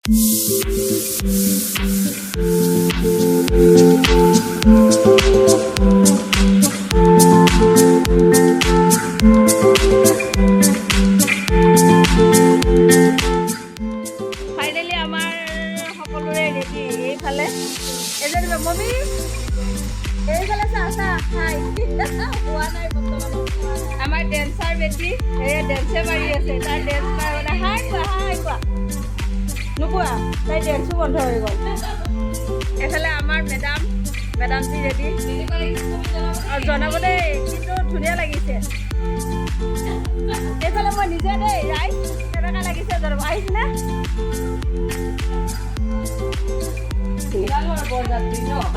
Finally আমাৰ সকলোৰে ready এইফালে এজনী মমি এইফালে চা চা হাই হোৱা নাই আমাৰ ডেন্সাৰ বেটি এই ডেন্সে মাৰি আছে তাই ডেন্স মাৰে মানে হাই কোৱা নোকোৱা তাই ডেন্সো বন্ধ হৈ গ'ল এইফালে আমাৰ মেডামজি ৰেডি জনাব দেই কিন্তু ধুনীয়া লাগিছে এইফালে মই নিজে দেই ৰাইট কেনেকুৱা লাগিছে জনাব আহিছেনে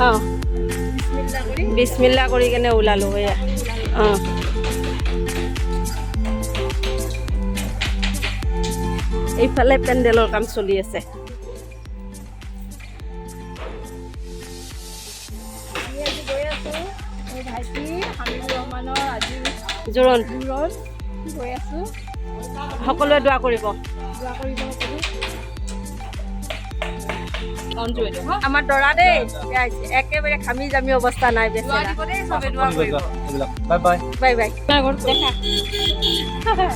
অঁ বিছমিল্লা কৰি কেনে ওলালোঁ এয়া অঁ এইফালে পেণ্ডেলৰ কাম চলি আছে জোৰণ গৈ আছোঁ সকলোৱে দোৱা কৰিব আমাৰ দৰা দেই একেবাৰে ঘামি জামি অৱস্থা নাই বেচেৰা বাই বাই বাই বাই দেখা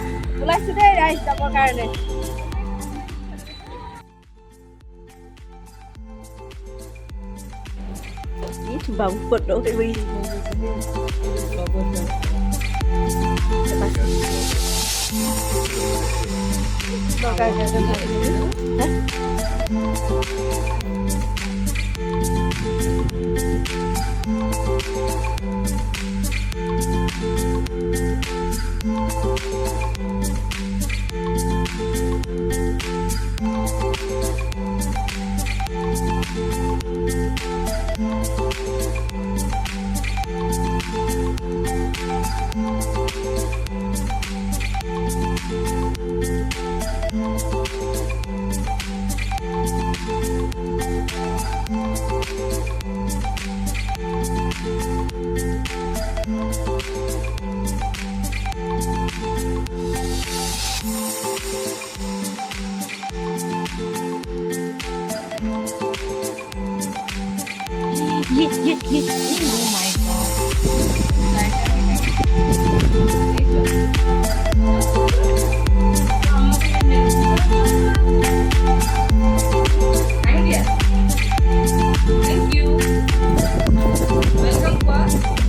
ওলাইছোঁ দেই ৰাইজ যাবৰ কাৰণে বাবু photo Oh my God. Thank you. Welcome, class.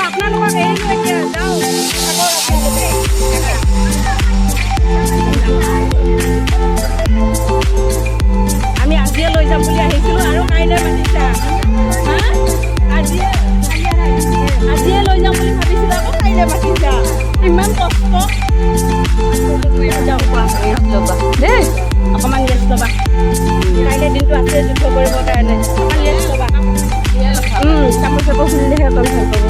আপোনালোকক এৰিলো এতিয়া যাওঁ আমি আজিয়ে লৈ যাম বুলি আহিছিলোঁ আৰু কাইলৈ মাতিছা হা আজিয়ে লৈ যাম বুলি ভাবিছিলোঁ আকৌ কাইলৈ মাতিছা ইমান কষ্ট দেই অকণমান ৰেষ্ট ল'বা কাইলৈ দিনটো আছে যুদ্ধ কৰিবৰ কাৰণে অকণমান ৰেষ্ট ল'বা কাপোৰ চাপোৰ খুলিলেহে অকণ ভাল পাব